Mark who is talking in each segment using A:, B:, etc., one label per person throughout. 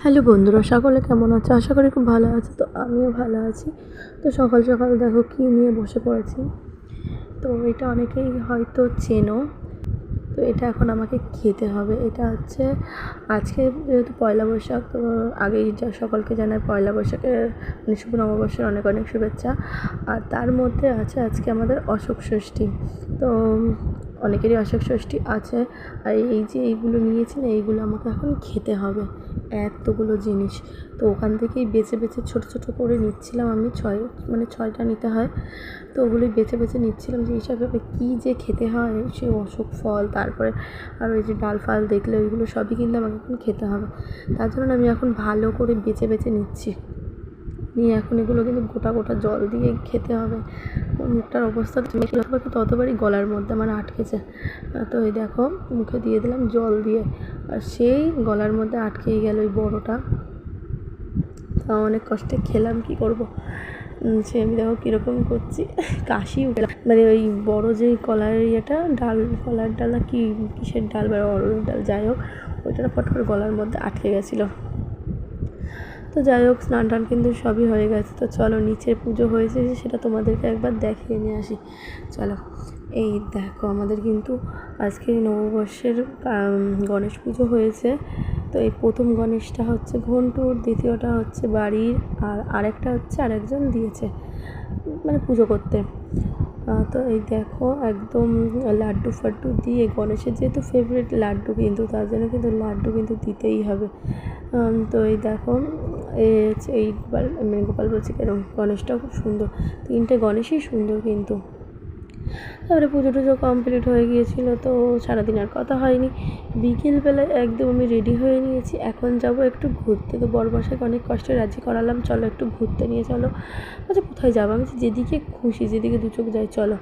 A: Hello বন্ধুরা, সকলে কেমন আছো? আশা করি খুব ভালো আছো। তো আমিও ভালো আছি। তো সকাল সকাল দেখো কী নিয়ে বসে পড়েছি। তো এটা অনেকেই হয়তো চেনো। তো এটা এখন আমাকে খেতে হবে। এটা হচ্ছে আজকে যেহেতু পয়লা বৈশাখ, তো আগেই সকলকে জানাই পয়লা বৈশাখের মানে শুভ নববর্ষের অনেক অনেক শুভেচ্ছা। আর তার মধ্যে আছে আজকে আমাদের অশোক ষষ্ঠী। তো অনেকেরই অশোক ষষ্ঠী আছে। আর এই যে এইগুলো নিয়েছি না, এইগুলো আমাকে এখন খেতে হবে, এতগুলো জিনিস। তো ওখান থেকেই বেছে বেছে ছোটো ছোটো করে নিচ্ছিলাম আমি। ছয়টা নিতে হয়। তো ওগুলোই বেছে বেছে নিচ্ছিলাম যে হিসাবে কী যে খেতে হয়, সে অশোক ফল, তারপরে আর ওই যে ডাল ফাল দেখলে ওইগুলো সবই কিন্তু আমাকে এখন খেতে হবে। তার জন্য আমি এখন ভালো করে বেছে বেছে নিচ্ছি। নিয়ে এখন এগুলো কিন্তু গোটা গোটা জল দিয়ে খেতে হবে। মুখটার অবস্থা ততবারই গলার মধ্যে আমার আটকেছে। তো এই দেখো মুখে দিয়ে দিলাম জল দিয়ে, আর সেই গলার মধ্যে আটকেই গেল ওই বড়োটা। তা অনেক কষ্টে খেলাম, কি করব। সে আমি দেখো কীরকম করছি, কাশি উঠে মানে ওই বড়ো যে কলার ইয়েটা কলার ডাল না কিসের ডাল বা অরুণ ডাল, যাই হোক ওইটা ফট করে গলার মধ্যে আটকে গেছিলো। তো যাই হোক স্নান টান কিন্তু সবই হয়ে গেছে। তো চলো নিচের পুজো হয়েছে সেটা তোমাদেরকে একবার দেখিয়ে নিয়ে আসি। চলো, এই দেখো আমাদের কিন্তু আজকে নববর্ষের গণেশ পুজো হয়েছে। তো এই প্রথম গণেশটা হচ্ছে ঘন্টুর, দ্বিতীয়টা হচ্ছে বাড়ির, আর আরেকটা হচ্ছে আরেকজন দিয়েছে মানে পুজো করতে। তো এই দেখো একদম লাড্ডু ফাড্ডু দিয়ে, গণেশের যেহেতু ফেভারিট লাড্ডু, কিন্তু তার জন্য কিন্তু লাড্ডু কিন্তু দিতেই হবে। তো এই দেখো এই গোপাল বলছি কেন, গণেশটাও খুব সুন্দর। তিনটে গণেশই সুন্দর কিন্তু। তারপরে পুজো টুজো কমপ্লিট হয়ে গিয়েছিলো। তো সারাদিন আর কথা হয়নি। বিকেলবেলায় একদম আমি রেডি হয়ে নিয়েছি, এখন যাব একটু ঘুরতে। তো বরমশাইকে অনেক কষ্টে রাজি করালাম, চলো একটু ঘুরতে নিয়ে চলো। আচ্ছা কোথায় যাবো? আমি যেদিকে খুশি, যেদিকে দু চোখ যাই, চলো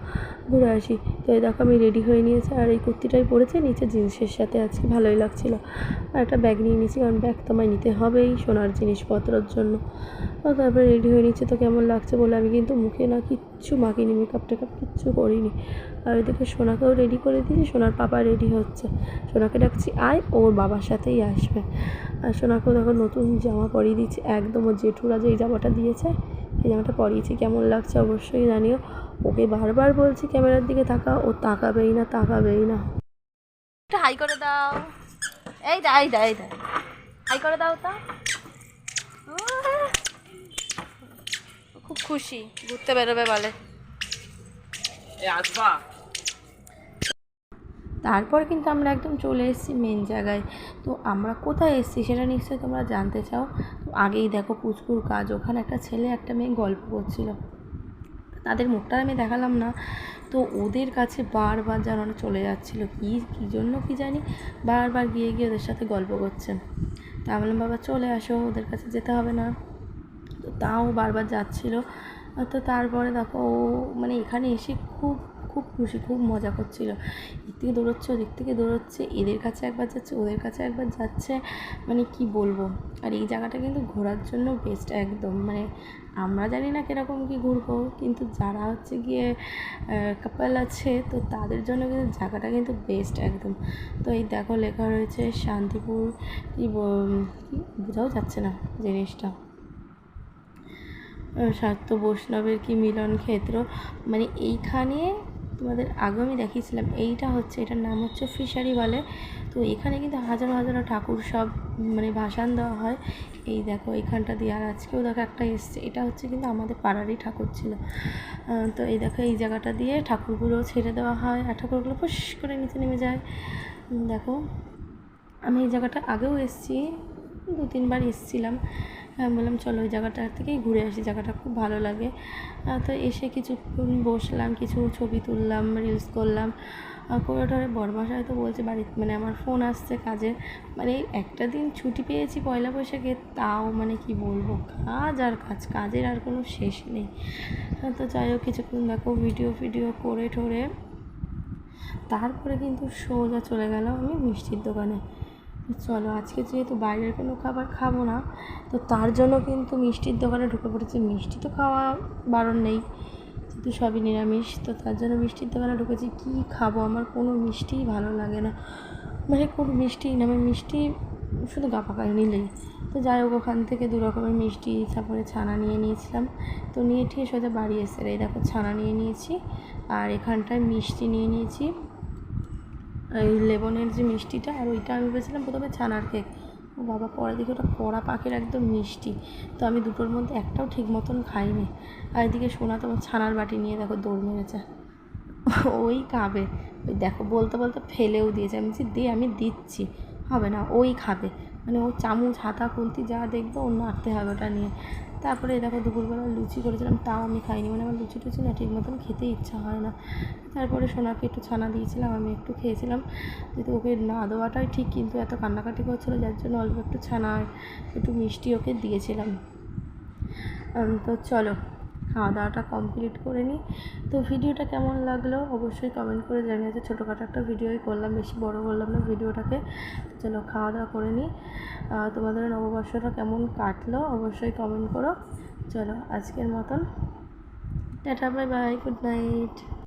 A: ঘুরে আসি। তো এই দেখো আমি রেডি হয়ে নিয়েছি, আর এই কুর্তিটাই পরেছি, নিচে জিন্সের সাথে আজকে ভালোই লাগছিলো। আর একটা ব্যাগ নিয়ে নিয়েছি, কারণ ব্যাগ তো আমায় নিতে হবেই সোনার জিনিসপত্রের জন্য। তারপরে রেডি হয়ে নিচ্ছে। তো কেমন লাগছে বলে আমি কিন্তু মুখে না কিচ্ছু মাখিনি, মেকআপ টেকআপ কিচ্ছু করিনি। আর ওইদিকে সোনাকেও রেডি করে দিয়েছি, সোনার পাপা রেডি হচ্ছে। সোনাকে ডাকছি আয়, ওর বাবার সাথেই আসবে। আর সোনাকেও দেখো নতুন জামা পরিয়ে দিচ্ছি, একদম ওর জেঠুরা যে এই জামাটা দিয়েছে এই জামাটা পরিয়েছি। কেমন লাগছে অবশ্যই জানিও। ওকে বারবার বলছি ক্যামেরার দিকে তাকা, ও তাকাবেই না। একটা হাই করে দাও, এই দা হাই করে দাও। তা খুব খুশি, ঘুরতে বেরোবে বলে। তারপর কিন্তু আমরা একদম চলে এসেছি মেন জায়গায়। তো আমরা কোথায় এসেছি সেটা নিশ্চয়ই তোমরা জানতে চাও। তো আগেই দেখো পুচকুর কাজ, ওখানে একটা ছেলে একটা মেয়ে গল্প করছিল। তাদের মুখটা আমি দেখালাম না। তো ওদের কাছে বারবার যেন চলে যাচ্ছিলো, কী জন্য কি জানি, বারবার গিয়ে ওদের সাথে গল্প করছে। তা বললাম বাবা চলে আসো, ওদের কাছে যেতে হবে না। তো তাও বারবার যাচ্ছিলো। তো তারপরে দেখো ও মানে এখানে এসে খুব খুব খুশি, খুব মজা করছিলো। এদিক থেকে দৌড়চ্ছে, ওদিক থেকে দৌড়চ্ছে, এদের কাছে একবার যাচ্ছে, ওদের কাছে একবার যাচ্ছে, মানে কি বলবো। আর এই জায়গাটা কিন্তু ঘোরার জন্য বেস্ট একদম। মানে আমরা জানি না কীরকম কী ঘুরবো, কিন্তু যারা হচ্ছে গিয়ে কাপল আছে, তো তাদের জন্য কিন্তু জায়গাটা কিন্তু বেস্ট একদম। তো এই দেখো লেখা রয়েছে শান্তিপুর, কি বোঝাও যাচ্ছে না জিনিসটা, শাক্ত বৈষ্ণবের কি মিলন ক্ষেত্র। মানে এইখানে তোমাদের আগে আমি দেখিয়েছিলাম, এটার নাম হচ্ছে ফিশারি বলে। তো এখানে কিন্তু হাজারো হাজারো ঠাকুর সব মানে ভাসান দেওয়া হয়। এই দেখো এখানটা দিয়ে, আর আজকেও দেখো একটা এসছে, এটা হচ্ছে কিন্তু আমাদের পাড়ারই ঠাকুর ছিল। তো এই দেখো এই জায়গাটা দিয়ে ঠাকুরগুলো ছেড়ে দেওয়া হয়, আর ঠাকুরগুলো ফুস করে নিচে নেমে যায়। দেখো আমি এই জায়গাটা আগেও এসেছি, 2-3 বার এসেছিলাম। বললাম চলো ওই জায়গাটা থেকেই ঘুরে আসি, জায়গাটা খুব ভালো লাগে। তো এসে কিছুক্ষণ বসলাম, কিছু ছবি তুললাম, রিলস করলাম। করে টরে বরমশাই তো বলছে বাড়িতে, মানে আমার ফোন আসছে কাজে, মানে একটা দিন ছুটি পেয়েছি পয়লা বৈশাখে, তাও মানে কি বলবো, কাজ আর কাজ, কাজের আর কোনো শেষ নেই। তো যাই হোক কিছুক্ষণ দেখো ভিডিও করে ঠোরে, তারপরে কিন্তু সোজা চলে গেল আমি মিষ্টির দোকানে। চলো আজকে যেহেতু বাইরের কোনো খাবার খাবো না, তো তার জন্য কিন্তু মিষ্টির দোকানে ঢুকে পড়েছি। মিষ্টি তো খাওয়া বারণ নেই, যেহেতু সবই নিরামিষ, তো তার জন্য মিষ্টির দোকানে ঢুকেছি। কী খাবো, আমার কোনো মিষ্টিই ভালো লাগে না, মানে কোনো মিষ্টিই না, আমি মিষ্টি শুধু গা পাকা নিলেই। তো যাই হোক, ওখান থেকে 2 রকমের মিষ্টি, তারপরে ছানা নিয়ে নিয়েছিলাম। তো নিয়ে ঠিক সোজা বাড়ি এসে এই দেখো ছানা নিয়ে নিয়েছি, আর এখানটায় মিষ্টি নিয়ে নিয়েছি, এই লেবনের যে মিষ্টিটা, আর ওইটা আমি ভেবেছিলাম প্রথমে ছানার কেক। ও বাবা, পরে দেখি ওটা কড়া পাকের একদম মিষ্টি। তো আমি দুটোর মধ্যে একটাও ঠিক মতন খাইনি। আর এদিকে সোনা তোমার ছানার বাটি নিয়ে দেখো দৌড় মেরেছে, ওই খাবে। ওই দেখো বলতে বলতে ফেলেও দিয়েছে। আমি বলছি দে, আমি দিচ্ছি, হবে না, ওই খাবে। মানে ও চামচ হাতা খুন্তি যা দেখবে ও নাড়তে হবে ওটা নিয়ে। তারপরে দেখো দুপুরবেলা লুচি করেছিলাম, তাও আমি খাইনি। মানে আমার লুচি টুচি না ঠিক মতন খেতে ইচ্ছা হয় না। তারপরে সোনাকে একটু ছানা দিয়েছিলাম, আমি একটু খেয়েছিলাম। যেহেতু ওকে না দেওয়াটাই ঠিক, কিন্তু এত কান্নাকাটি করছিলো যার জন্য অল্প একটু ছানা একটু মিষ্টি ওকে দিয়েছিলাম। তো চলো খাওয়া দাওয়াটা কমপ্লিট করে নিই। তো ভিডিওটা কেমন লাগলো অবশ্যই কমেন্ট করে জানিয়েছে। ছোটোখাটো একটা ভিডিওই করলাম, বেশি বড় করলাম না ভিডিওটাকে। চলো খাওয়া দাওয়া করে নিই। তোমাদের নববর্ষটা কেমন কাটলো অবশ্যই কমেন্ট করো। চলো আজকের মতন tata, bye bye, good night.